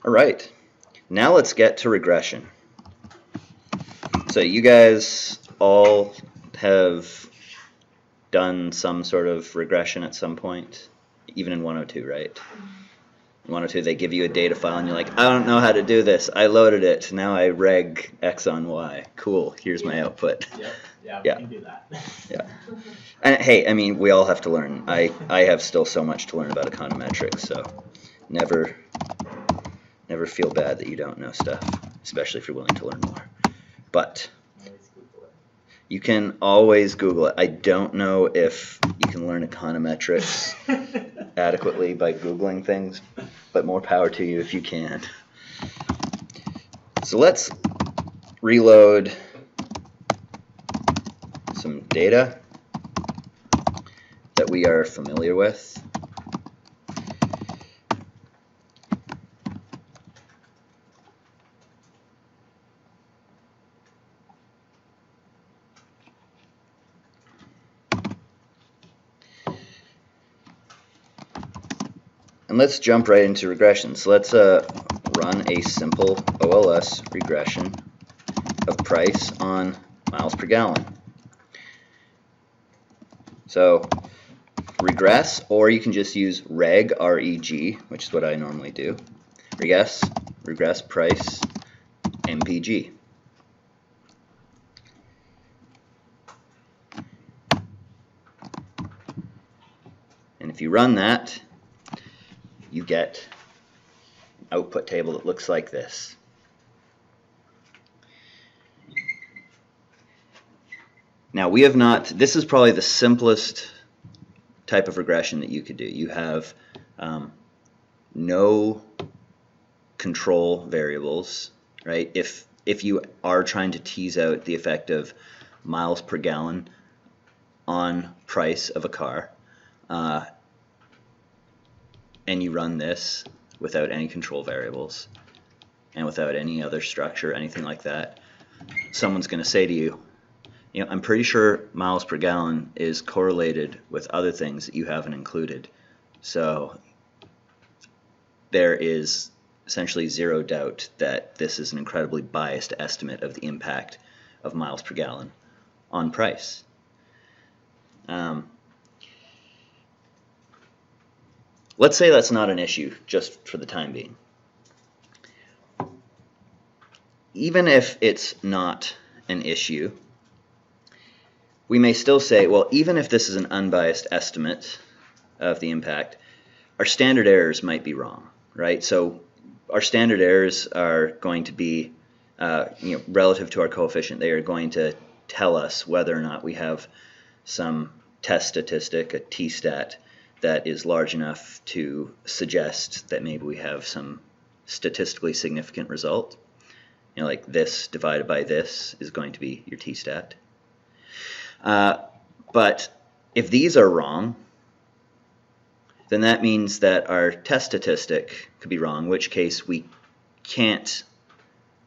All right, now let's get to regression. So you guys all have done some sort of regression at some point, even in 102, right? In 102, they give you a data file, and you're like, I don't know how to do this. I loaded it. Now I reg X on Y. Cool, here's my output. Yeah, we can do that. Yeah. And hey, I mean, we all have to learn. I have still so much to learn about econometrics, so never feel bad that you don't know stuff, especially if you're willing to learn more. But you can always Google it. I don't know if you can learn econometrics adequately by Googling things, but more power to you if you can. So let's reload some data that we are familiar with. And let's jump right into regression. So let's run a simple OLS regression of price on miles per gallon. So regress, or you can just use reg, R-E-G, which is what I normally do. Regress price, MPG. And if you run that, you get an output table that looks like this. Now we have not, this is probably the simplest type of regression that you could do. You have no control variables, right? If you are trying to tease out the effect of miles per gallon on price of a car, and you run this without any control variables and without any other structure, anything like that, someone's going to say to you, you know, I'm pretty sure miles per gallon is correlated with other things that you haven't included. So there is essentially zero doubt that this is an incredibly biased estimate of the impact of miles per gallon on price. Let's say that's not an issue, just for the time being. Even if it's not an issue, we may still say, well, even if this is an unbiased estimate of the impact, our standard errors might be wrong, right? So our standard errors are going to be, relative to our coefficient. They are going to tell us whether or not we have some test statistic, a t-stat, that is large enough to suggest that maybe we have some statistically significant result. You know, like this divided by this is going to be your t-stat. But if these are wrong, then that means that our test statistic could be wrong, in which case we can't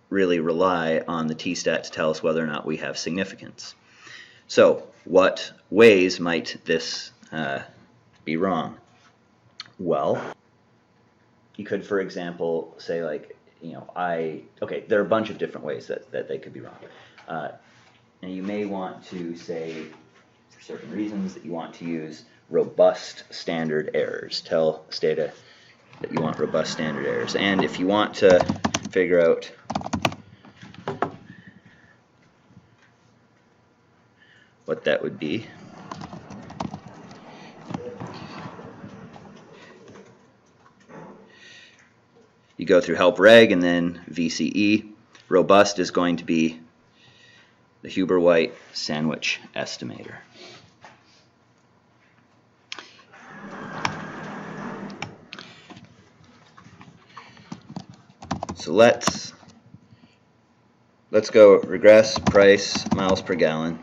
really rely on the t-stat to tell us whether or not we have significance. So what ways might this be wrong? Well, you could, for example, say like, okay, there are a bunch of different ways that they could be wrong. And you may want to say, for certain reasons, that you want to use robust standard errors. Tell Stata that you want robust standard errors. And if you want to figure out what that would be, you go through help reg and then VCE. Robust is going to be the Huber-White sandwich estimator. So let's go regress price miles per gallon,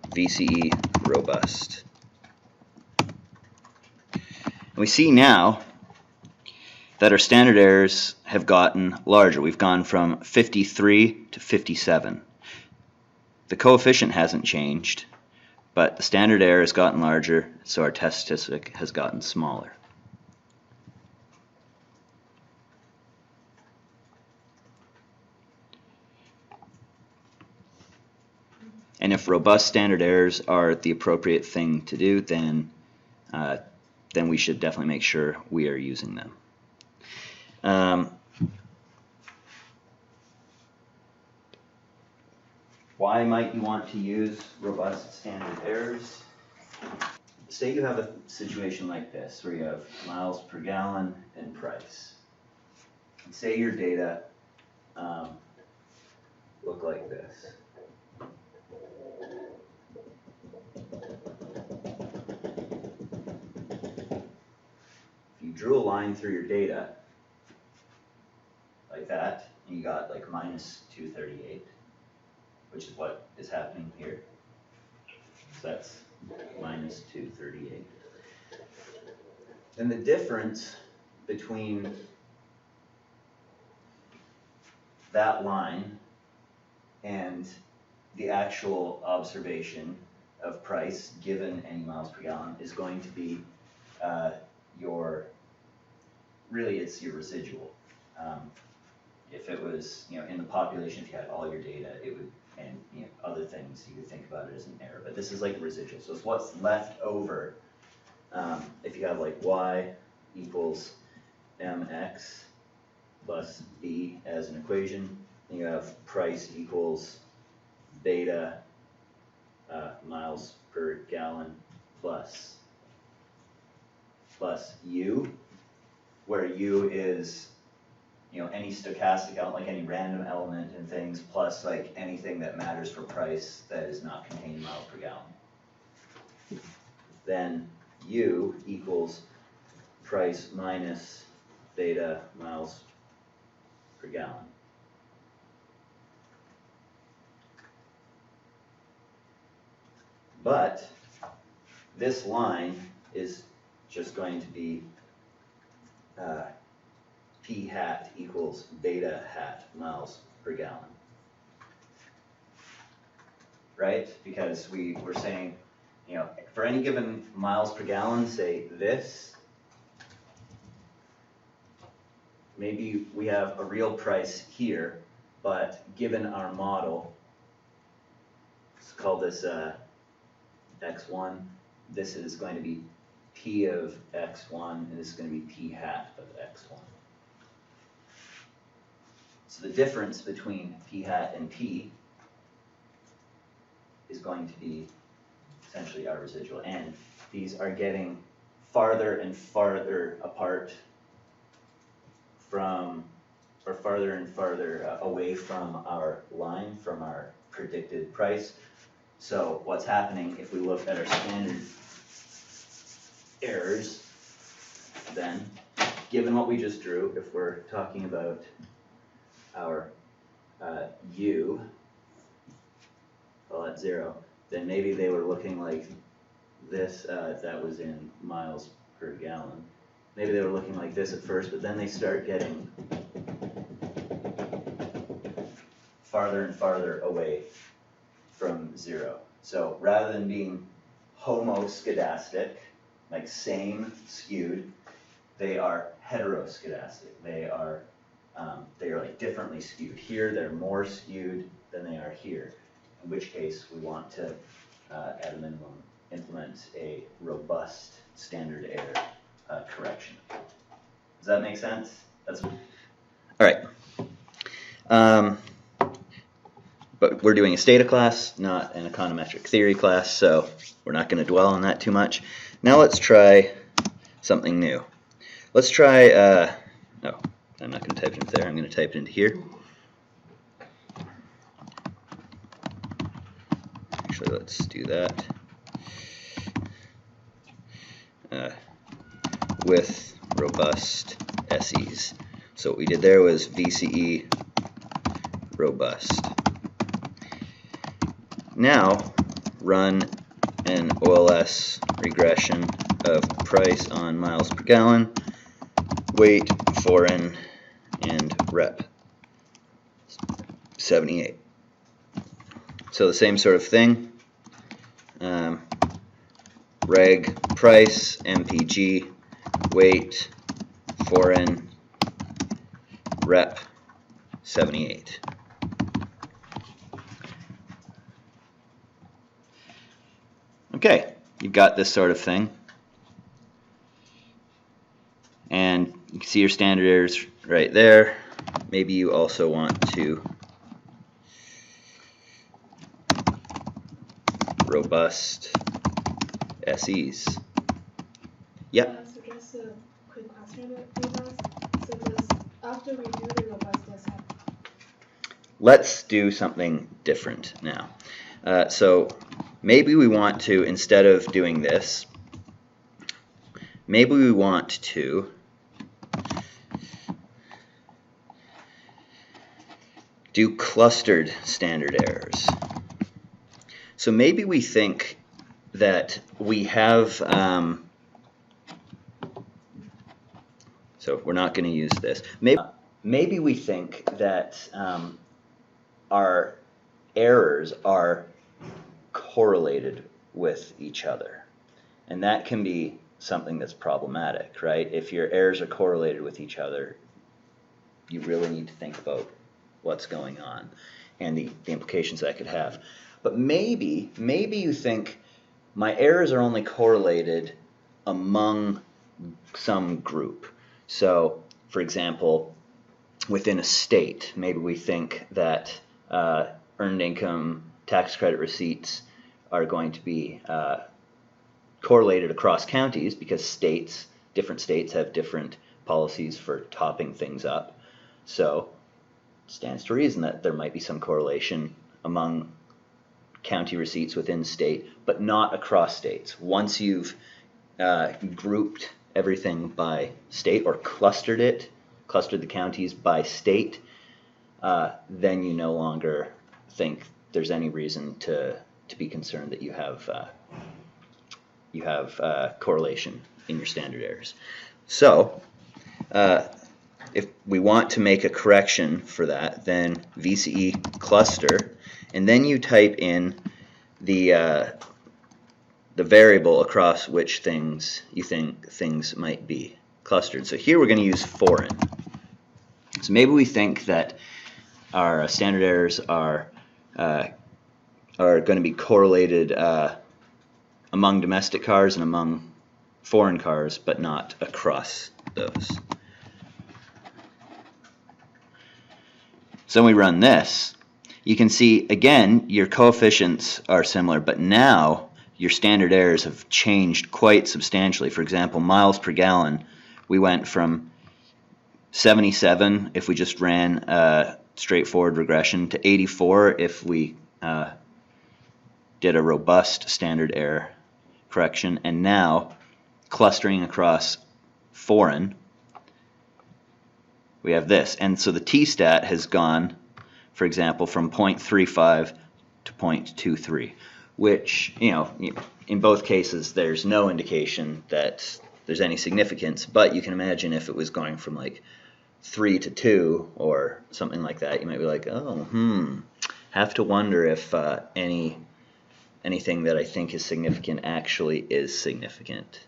VCE robust. And we see now that our standard errors have gotten larger. We've gone from 53 to 57. The coefficient hasn't changed, but the standard error has gotten larger, so our test statistic has gotten smaller. And if robust standard errors are the appropriate thing to do, then we should definitely make sure we are using them. Why might you want to use robust standard errors? Say you have a situation like this, where you have miles per gallon and price. And say your data look like this. If you drew a line through your data, like that, and you got like minus 238, which is what is happening here. So that's minus 238. Then the difference between that line and the actual observation of price given any miles per gallon is going to be it's your residual. If it was, in the population, if you had all your data, it would, and other things, you could think about it as an error. But this is like residual, so it's what's left over. If you have like y equals mx plus b as an equation, and you have price equals beta miles per gallon plus u, where u is any stochastic element, like any random element and things, plus like anything that matters for price that is not contained in miles per gallon. Then u equals price minus beta miles per gallon. But this line is just going to be p hat equals beta hat miles per gallon, right? Because we were saying, for any given miles per gallon, say this, maybe we have a real price here, but given our model, let's call this x1, this is going to be p of x1, and this is going to be p hat of x1. So the difference between p hat and p is going to be essentially our residual, and these are getting farther and farther apart from, or farther and farther away from our line, from our predicted price. So what's happening, if we look at our standard errors, then given what we just drew, if we're talking about our u, call that 0, then maybe they were looking like this, that was in miles per gallon. Maybe they were looking like this at first, but then they start getting farther and farther away from 0. So rather than being homoscedastic, like same skewed, they are heteroscedastic. They are like differently skewed. Here they're more skewed than they are here, in which case we want to, at a minimum, implement a robust standard error correction. Does that make sense? All right. But we're doing a Stata class, not an econometric theory class, so we're not going to dwell on that too much. Now let's try something new. Let's try, no, I'm not going to type it into there, I'm going to type it into here. Actually, let's do that. With robust SEs. So what we did there was VCE robust. Now run an OLS regression of price on miles per gallon, weight, foreign, and rep 78. So the same sort of thing. Reg price, MPG, weight, foreign, rep 78. Okay, you've got this sort of thing. And you can see your standard errors right there. Maybe you also want to robust SEs. Yep. So just a quick question with us. So does after we do the robustness happen? Let's do something different now. So maybe we want to, instead of doing this, maybe we want to do clustered standard errors. So maybe we think that we have, so we're not going to use this. Maybe we think that our errors are correlated with each other. And that can be something that's problematic, right? If your errors are correlated with each other, you really need to think about what's going on and the implications that could have. But maybe you think my errors are only correlated among some group. So, for example, within a state, maybe we think that earned income tax credit receipts are going to be correlated across counties because different states have different policies for topping things up. So it stands to reason that there might be some correlation among county receipts within state, but not across states. Once you've grouped everything by state or clustered the counties by state, then you no longer think there's any reason to be concerned that you have correlation in your standard errors. So if we want to make a correction for that, then VCE cluster, and then you type in the variable across which things you think things might be clustered. So here we're going to use foreign. So maybe we think that our standard errors are going to be correlated among domestic cars and among foreign cars, but not across those. So when we run this, you can see again your coefficients are similar, but now your standard errors have changed quite substantially. For example, miles per gallon, we went from 77 if we just ran a straightforward regression to 84 if we did a robust standard error correction, and now clustering across foreign, we have this. And so the t-stat has gone, for example, from 0.35 to 0.23, which, in both cases there's no indication that there's any significance, but you can imagine if it was going from like 3 to 2 or something like that, you might be like, oh, have to wonder if anything that I think is significant actually is significant.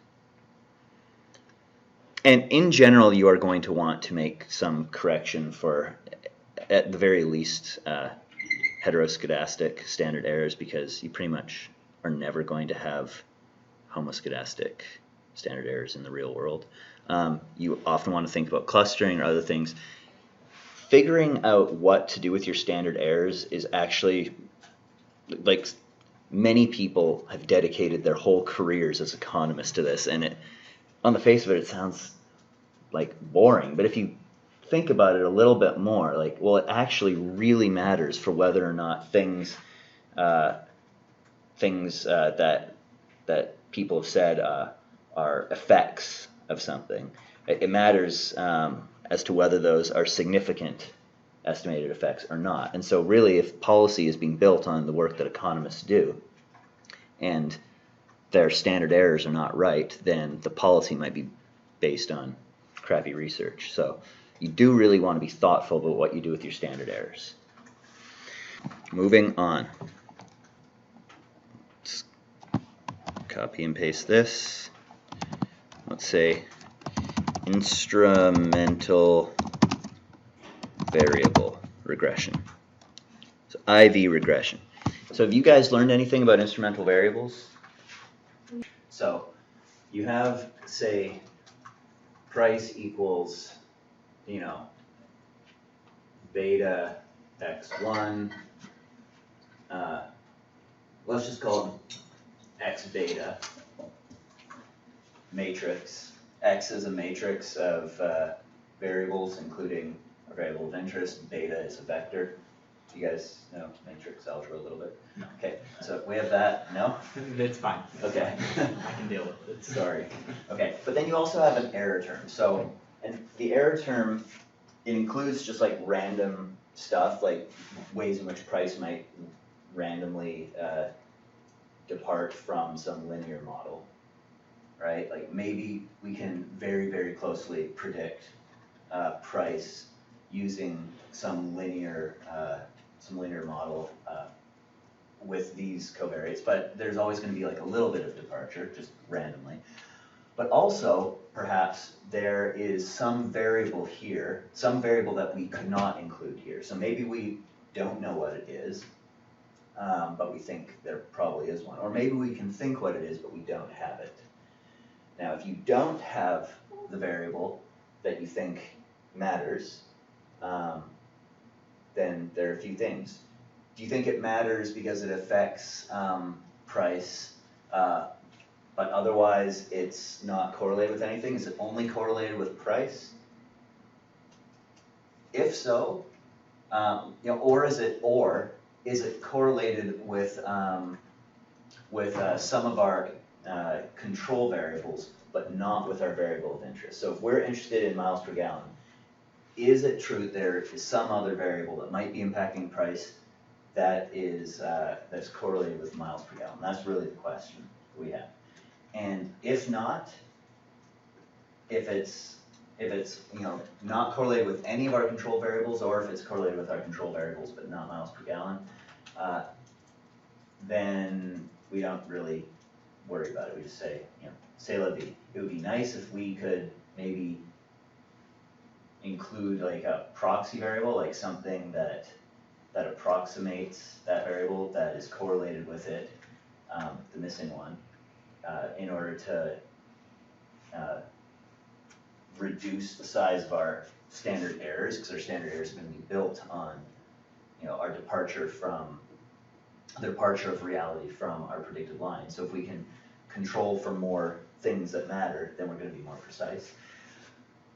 And in general, you are going to want to make some correction for, at the very least, heteroscedastic standard errors, because you pretty much are never going to have homoscedastic standard errors in the real world. You often want to think about clustering or other things. Figuring out what to do with your standard errors is actually, like, many people have dedicated their whole careers as economists to this, and on the face of it, it sounds like boring, but if you think about it a little bit more, like, well, it actually really matters for whether or not things that people have said are effects of something. It matters as to whether those are significant estimated effects or not. And so really, if policy is being built on the work that economists do, and their standard errors are not right, then the policy might be based on crappy research. So you do really want to be thoughtful about what you do with your standard errors. Moving on. Let's copy and paste this. Let's say instrumental variable regression. So IV regression. So have you guys learned anything about instrumental variables? So you have, say, price equals, you know, beta x1, let's just call them x beta matrix. X is a matrix of variables, including a variable of interest. Beta is a vector. Do you guys know matrix algebra a little bit? No. Okay, so we have that. No? It's fine. Okay. I can deal with it. Sorry. Okay, but then you also have an error term. So, and the error term, it includes just like random stuff, like ways in which price might randomly depart from some linear model, right? Like maybe we can very, very closely predict price using some linear model with these covariates, but there's always going to be like a little bit of departure, just randomly. But also, perhaps, there is some variable here, some variable that we could not include here. So maybe we don't know what it is, but we think there probably is one. Or maybe we can think what it is, but we don't have it. Now, if you don't have the variable that you think matters, then there are a few things. Do you think it matters because it affects price, but otherwise it's not correlated with anything? Is it only correlated with price? If so, or is it correlated with some of our control variables, but not with our variable of interest? So if we're interested in miles per gallon, is it true there is some other variable that might be impacting price that's correlated with miles per gallon? That's really the question we have. And if not, if it's not correlated with any of our control variables, or if it's correlated with our control variables but not miles per gallon, then we don't really worry about it. We just say, c'est la vie. It would be nice if we could maybe include like a proxy variable, like something that approximates that variable, that is correlated with it, the missing one, in order to reduce the size of our standard errors, because our standard errors are going to be built on our departure of reality from our predicted line. So if we can control for more things that matter, then we're going to be more precise.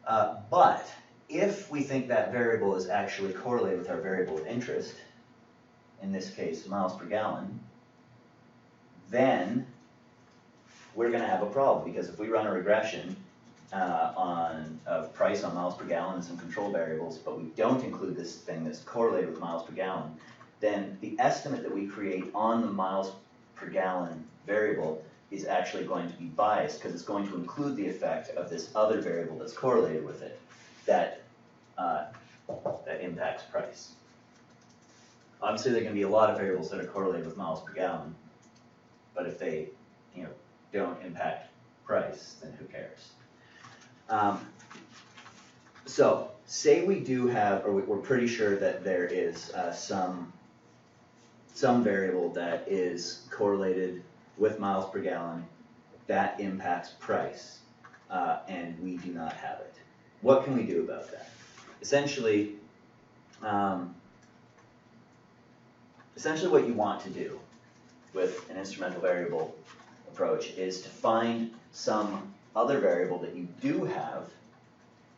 But if we think that variable is actually correlated with our variable of interest, in this case miles per gallon, then we're going to have a problem, because if we run a regression of price on miles per gallon and some control variables, but we don't include this thing that's correlated with miles per gallon, then the estimate that we create on the miles per gallon variable is actually going to be biased, because it's going to include the effect of this other variable that's correlated with it that impacts price. Obviously, there are going to be a lot of variables that are correlated with miles per gallon, but if they don't impact price, then who cares? So say we do have, or we're pretty sure that there is some variable that is correlated with miles per gallon that impacts price, and we do not have it. What can we do about that? Essentially what you want to do with an instrumental variable approach is to find some other variable that you do have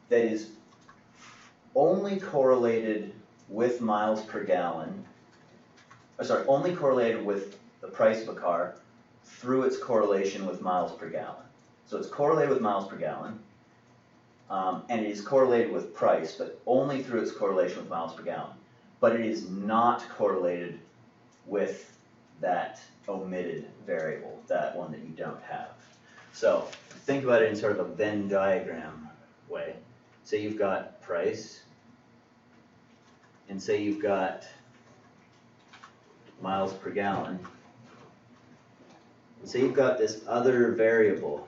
that is only correlated with miles per gallon, only correlated with the price of a car through its correlation with miles per gallon. So it's correlated with miles per gallon, and it is correlated with price, but only through its correlation with miles per gallon. But it is not correlated with that omitted variable, that one that you don't have. So think about it in sort of a Venn diagram way. Say you've got price, and say you've got miles per gallon. And say you've got this other variable,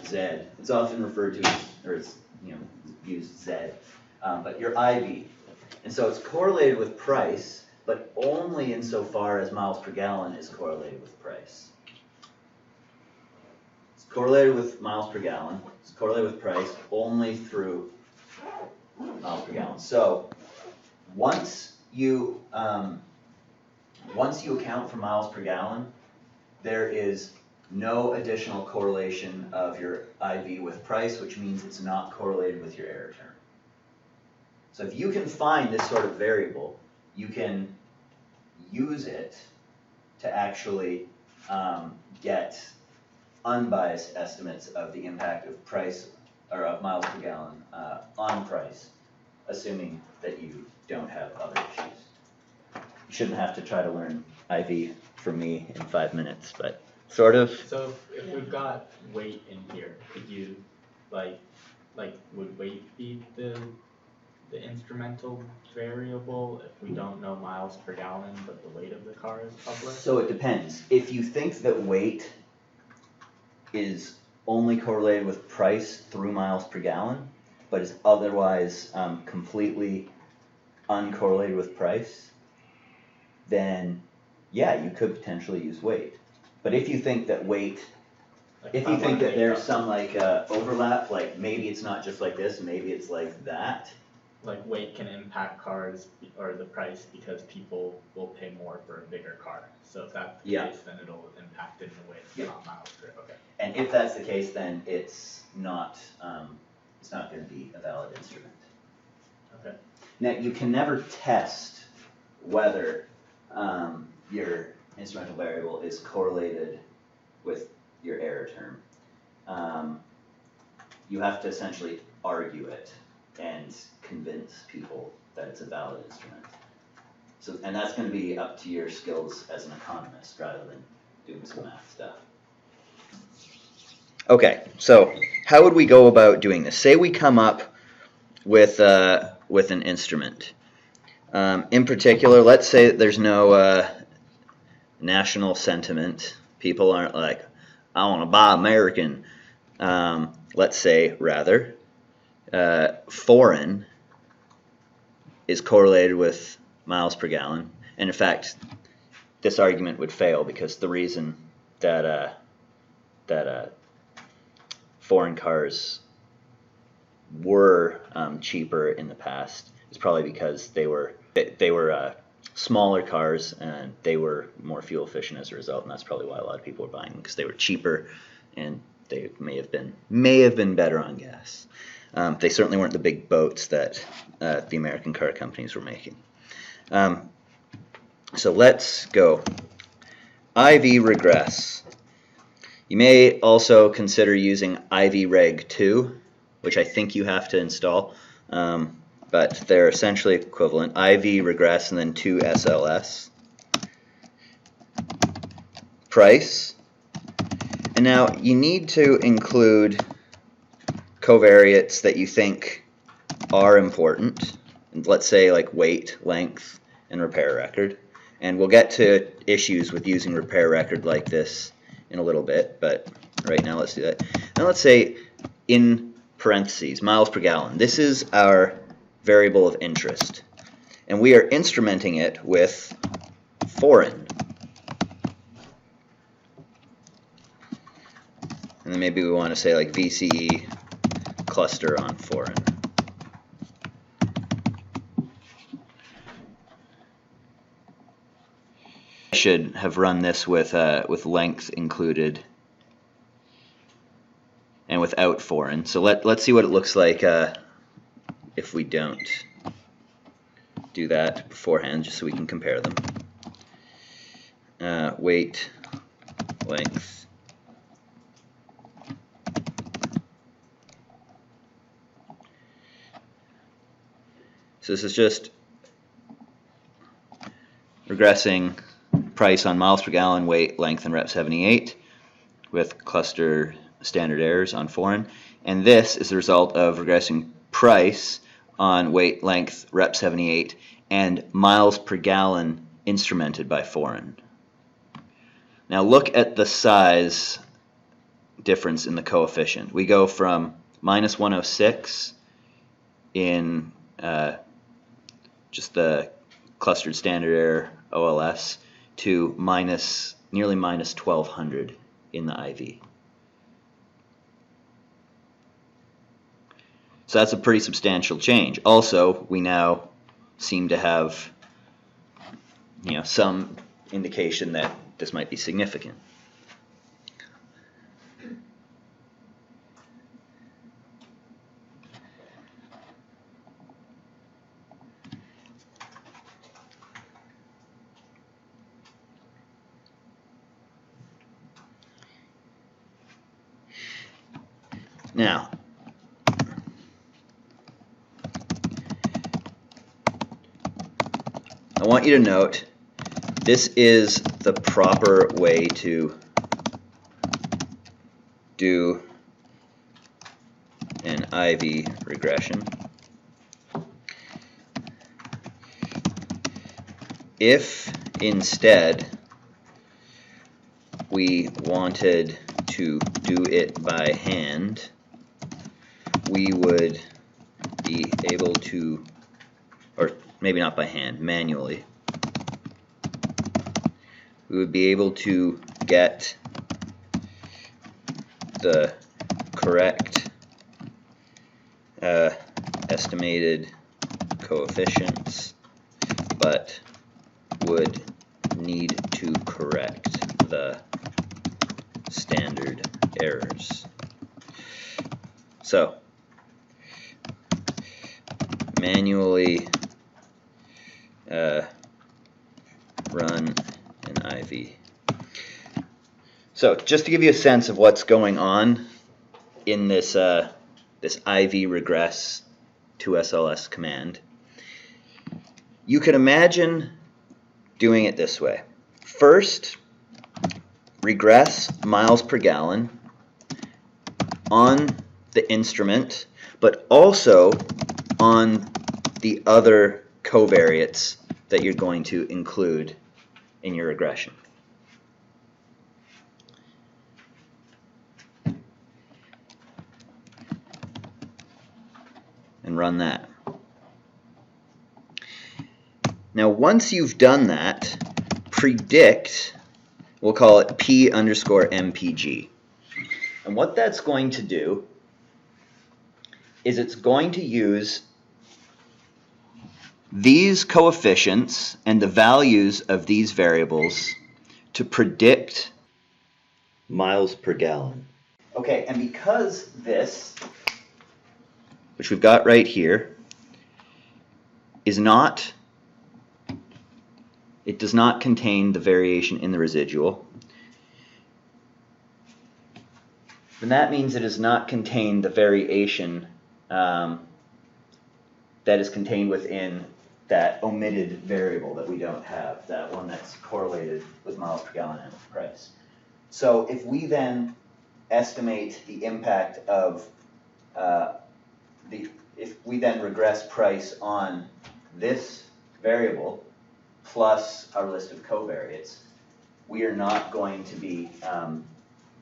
Z. It's often referred to as, or it's used Z, but your IV. And so it's correlated with price, but only insofar as miles per gallon is correlated with price. It's correlated with miles per gallon. It's correlated with price only through miles per gallon. So once you account for miles per gallon, there is no additional correlation of your IV with price, which means it's not correlated with your error term. So if you can find this sort of variable, you can use it to actually get unbiased estimates of the impact of price or of miles per gallon on price, assuming that you don't have other issues. You shouldn't have to try to learn IV from me in 5 minutes, but sort of. So if we've got weight in here, could you like would weight be the instrumental variable if we don't know miles per gallon, but the weight of the car is published? So it depends. If you think that weight is only correlated with price through miles per gallon, but is otherwise completely uncorrelated with price, then yeah, you could potentially use weight. But if you think that weight, if you think that there's some like overlap, like maybe it's not just like this, maybe it's like that. Like weight can impact cars or the price because people will pay more for a bigger car. So if that's the case, then it'll impact it in a way it's not miles per. Okay. And if that's the case, then it's not going to be a valid instrument. Okay. Now you can never test whether your instrumental variable is correlated with your error term. You have to essentially argue it and convince people that it's a valid instrument. So, and that's going to be up to your skills as an economist rather than doing some math stuff. Okay, so how would we go about doing this? Say we come up with an instrument. In particular, let's say that there's no national sentiment. People aren't like, I want to buy American. Let's say, rather, foreign is correlated with miles per gallon. And in fact, this argument would fail because the reason that foreign cars were cheaper in the past is probably because they were smaller cars and they were more fuel efficient as a result, and that's probably why a lot of people were buying them, because they were cheaper and they may have been better on gas. They certainly weren't the big boats that the American car companies were making. So let's go. IV regress. You may also consider using IV reg 2, which I think you have to install, but they're essentially equivalent. IV regress and then 2 SLS. Price. And now you need to include covariates that you think are important. Let's say like weight, length, and repair record. And we'll get to issues with using repair record like this in a little bit, but right now let's do that. Now let's say in parentheses, miles per gallon. This is our variable of interest. And we are instrumenting it with foreign. And then maybe we want to say like VCE cluster on foreign. I should have run this with length included and without foreign. So let's see what it looks like if we don't do that beforehand, just so we can compare them. Weight, length. So this is just regressing price on miles per gallon, weight, length, and rep 78 with cluster standard errors on foreign. And this is the result of regressing price on weight, length, rep 78, and miles per gallon instrumented by foreign. Now look at the size difference in the coefficient. We go from minus 106 in just the clustered standard error OLS to nearly minus 1200 in the IV. So that's a pretty substantial change. Also, we now seem to have, some indication that this might be significant. Now, I want you to note this is the proper way to do an IV regression. If instead we wanted to do it by hand, we would be able to, or maybe not by hand, manually, we would be able to get the correct estimated coefficients, but would need to correct the standard errors. So, manually run an IV. So, just to give you a sense of what's going on in this this IV regress to SLS command, you can imagine doing it this way. First, regress miles per gallon on the instrument, but also on the other covariates that you're going to include in your regression. And run that. Now, once you've done that, predict, we'll call it P underscore MPG. And what that's going to do is it's going to use these coefficients and the values of these variables to predict miles per gallon. Okay, and because this, which we've got right here, is not, it does not contain the variation in the residual, then that means it does not contain the variation that is contained within that omitted variable that we don't have, that one that's correlated with miles per gallon and with price. So if we then estimate the impact of if we then regress price on this variable plus our list of covariates, we are not going to be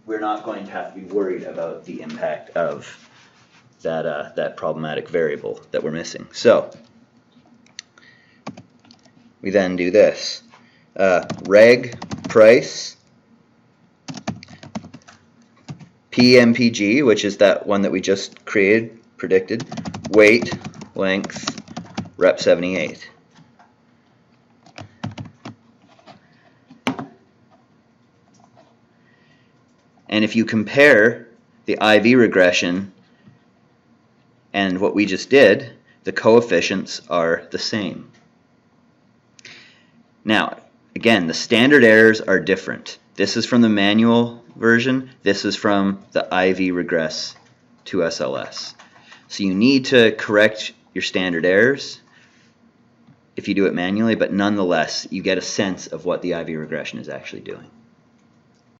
we're not going to have to be worried about the impact of that problematic variable that we're missing. So we then do this. Reg price PMPG, which is that one that we just predicted, weight, length, rep 78. And if you compare the IV regression and what we just did, the coefficients are the same. Now, again, the standard errors are different. This is from the manual version. This is from the IV regress to SLS. So you need to correct your standard errors if you do it manually, but nonetheless, you get a sense of what the IV regression is actually doing.